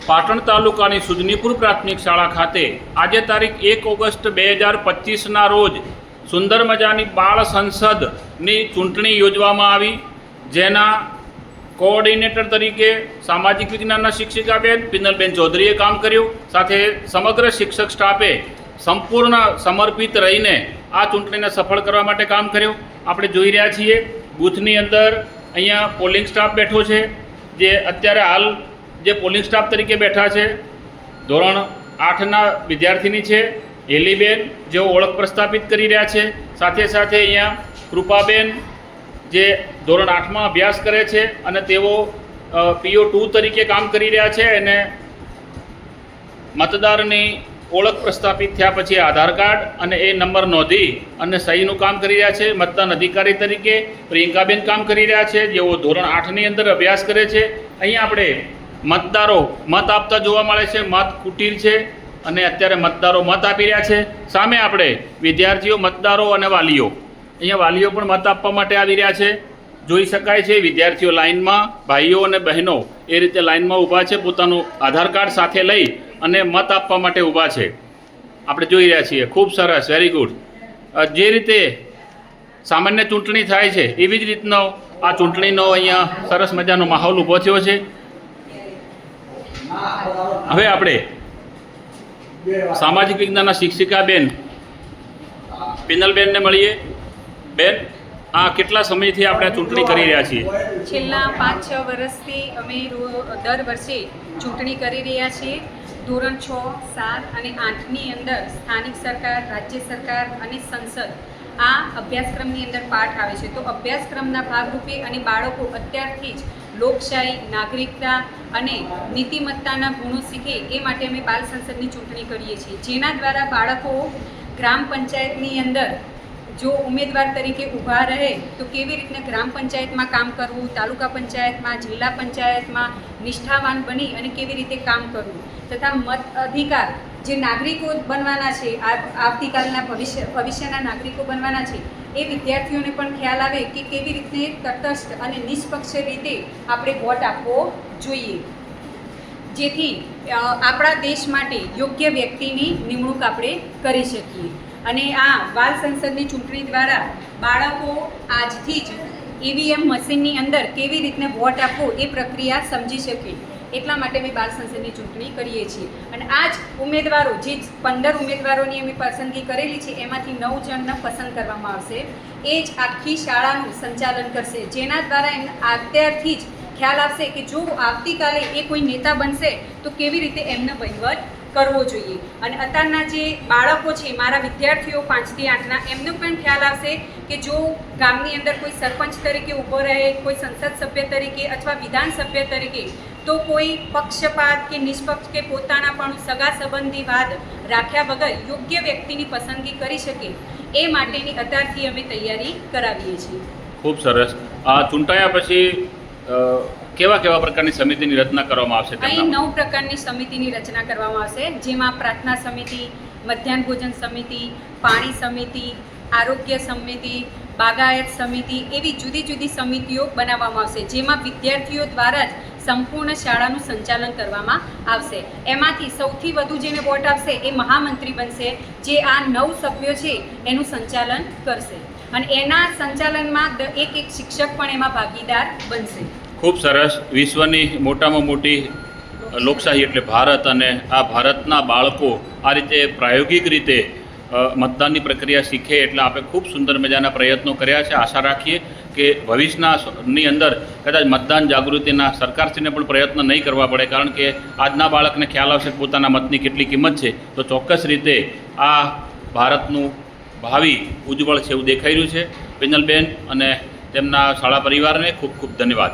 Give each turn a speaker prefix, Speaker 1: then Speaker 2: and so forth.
Speaker 1: પાટણ તાલુકાની સુજનીપુર પ્રાથમિક શાળા ખાતે આજે તારીખ 1 ઓગસ્ટ 2025ના રોજ સુંદર મજાની બાળ સંસદની ચૂંટણી યોજવામાં આવી, જેના કોઓર્ડિનેટર તરીકે સામાજિક વિજ્ઞાનના શિક્ષિકાબેન પિનલબેન ચૌધરીએ કામ કર્યું. સાથે સમગ્ર શિક્ષક સ્ટાફે સંપૂર્ણ સમર્પિત રહીને આ ચૂંટણીને સફળ કરવા માટે કામ કર્યું. આપણે જોઈ રહ્યા છીએ બૂથની અંદર અહીંયા પોલિંગ સ્ટાફ બેઠો છે, જે અત્યારે હાલ જે પોલિંગ સ્ટાફ તરીકે બેઠા છે ધોરણ 8ના વિદ્યાર્થીની છે હેલીબેન, જેઓ ઓળખ પ્રસ્થાપિત કરી રહ્યા છે. સાથે સાથે અહીંયા કૃપાબેન જે ધોરણ 8માં અભ્યાસ કરે છે અને તેઓ PO2 તરીકે કામ કરી રહ્યા છે અને મતદારની ઓળખ પ્રસ્થાપિત થયા પછી આધાર કાર્ડ અને એ નંબર નોંધી અને સહીનું કામ કરી રહ્યા છે. મતદાન અધિકારી તરીકે પ્રિયંકાબેન કામ કરી રહ્યા છે, જેઓ ધોરણ 8ની અંદર અભ્યાસ કરે છે. અહીંયા આપણે મતદારો મત આપતા જોવા મળે છે, મત કુટીર છે અને અત્યારે મતદારો મત આપી રહ્યા છે. સામે આપણે વિદ્યાર્થીઓ, મતદારો અને વાલીઓ, અહીંયા વાલીઓ પણ મત આપવા માટે આવી રહ્યા છે. જોઈ શકાય છે વિદ્યાર્થીઓ લાઇનમાં, ભાઈઓ અને બહેનો એ રીતે લાઇનમાં ઊભા છે, પોતાનું આધાર કાર્ડ સાથે લઈ અને મત આપવા માટે ઊભા છે. આપણે જોઈ રહ્યા છીએ. ખૂબ સરસ, વેરી ગુડ. જે રીતે સામાન્ય ચૂંટણી થાય છે એવી જ રીતનો આ ચૂંટણીનો અહીંયા સરસ મજાનો માહોલ ઊભો થયો છે. હવે આપણે સામાજિક વિજ્ઞાનના શિક્ષિકાબેન પિનલબેનને મળીએ. બેન, આ કેટલા સમયથી આપણે આ ચૂંટણી કરી રહ્યા છીએ?
Speaker 2: છેલ્લા 5-6 વર્ષથી અમે દર વર્ષે ચૂંટણી કરી રહ્યા છીએ. ધોરણ 6, 7 અને 8ની અંદર સ્થાનિક સરકાર, રાજ્ય સરકાર અને સંસદ આ અભ્યાસક્રમની અંદર પાઠ આવે છે. તો અભ્યાસક્રમના ભાગરૂપે અને બાળકો અત્યારથી જ લોકશાહી, નાગરિકતા અને નીતિમત્તાના ગુણો શીખે એ માટે અમે બાલ સંસદની ચૂંટણી કરીએ છીએ, જેના દ્વારા બાળકો ગ્રામ પંચાયતની અંદર જો ઉમેદવાર તરીકે ઊભા રહે તો કેવી રીતના ગ્રામ પંચાયતમાં કામ કરવું, તાલુકા પંચાયતમાં, જિલ્લા પંચાયતમાં નિષ્ઠાવાન બની અને કેવી રીતે કામ કરવું, તથા મત અધિકાર જે નાગરિકો બનવાના છે, આવતીકાલના ભવિષ્યના નાગરિકો બનવાના છે, એ વિદ્યાર્થીઓને પણ ખ્યાલ આવે કે કેવી રીતે તટસ્થ અને નિષ્પક્ષ રીતે આપણે વોટ આપવો જોઈએ, જેથી આપણા દેશ માટે યોગ્ય વ્યક્તિની નિમણૂક આપણે કરી શકીએ. અને આ બાલ સંસદની ચૂંટણી દ્વારા બાળકો આજથી જ EVM મશીનની અંદર કેવી રીતને વોટ આપવો એ પ્રક્રિયા સમજી શકે, એટલા માટે અમે બાલ સંસદની ચૂંટણી કરીએ છીએ. અને આ જ ઉમેદવારો, જે 15 ઉમેદવારોની અમે પસંદગી કરેલી છે, એમાંથી 9 જણને પસંદ કરવામાં આવશે. એ જ આખી શાળાનું સંચાલન કરશે, જેના દ્વારા એમને અત્યારથી જ ખ્યાલ આવશે કે જો આવતીકાલે એ કોઈ નેતા બનશે તો કેવી રીતે એમને વહીવટ કરવો જોઈએ. અને અત્યારના જે બાળકો છે, મારા વિદ્યાર્થીઓ 5 થી 8ના, એમને પણ ખ્યાલ આવશે કે જો ગામની અંદર કોઈ સરપંચ તરીકે ઊભો રહે, કોઈ સંસદ સભ્ય તરીકે અથવા વિધાન સભ્ય તરીકે, તો કોઈ પક્ષપાત કે નિષ્પક્ષ કે પોતાના પણ સગા સંબંધી વાદ રાખ્યા વગર યોગ્ય વ્યક્તિની પસંદગી કરી શકે એ માટેની અત્યારથી અમે તૈયારી કરાવીએ છીએ.
Speaker 1: ખૂબ સરસ. આ ચૂંટાયા પછી કેવા કેવા પ્રકારની સમિતિની રચના કરવામાં આવશે?
Speaker 2: અહીં 9 પ્રકારની સમિતિની રચના કરવામાં આવશે, જેમાં પ્રાર્થના સમિતિ, મધ્યાહન ભોજન સમિતિ, પાણી સમિતિ, આરોગ્ય સમિતિ, બાગાયત સમિતિ, એવી જુદી જુદી સમિતિઓ બનાવવામાં આવશે, જેમાં વિદ્યાર્થીઓ દ્વારા જ સંપૂર્ણ શાળાનું સંચાલન કરવામાં આવશે. એમાંથી સૌથી વધુ જેને વોટ આપશે એ મહામંત્રી બનશે, જે આ 9 સભ્યો છે એનું સંચાલન કરશે. અને એના સંચાલનમાં એક શિક્ષક પણ એમાં ભાગીદાર બનશે.
Speaker 1: ખૂબ સરસ. વિશ્વની મોટામાં મોટી લોકશાહી એટલે ભારત, અને આ ભારતના બાળકો આ રીતે પ્રાયોગિક રીતે મતદાનની પ્રક્રિયા શીખે એટલે આપણે ખૂબ સુંદર મજાના પ્રયત્નો કર્યા છે. આશા રાખીએ કે ભવિષ્યની અંદર કદાચ મતદાન જાગૃતિના સરકારશ્રીને પણ પ્રયત્ન નહીં કરવા પડે, કારણ કે આજના બાળકને ખ્યાલ આવશે કે પોતાના મતની કેટલી કિંમત છે. તો ચોક્કસ રીતે આ ભારતનું ભાવિ ઉજ્જવળ છે એવું દેખાઈ રહ્યું છે. પિનલબેન અને તેમના શાળા પરિવારને ખૂબ ખૂબ ધન્યવાદ.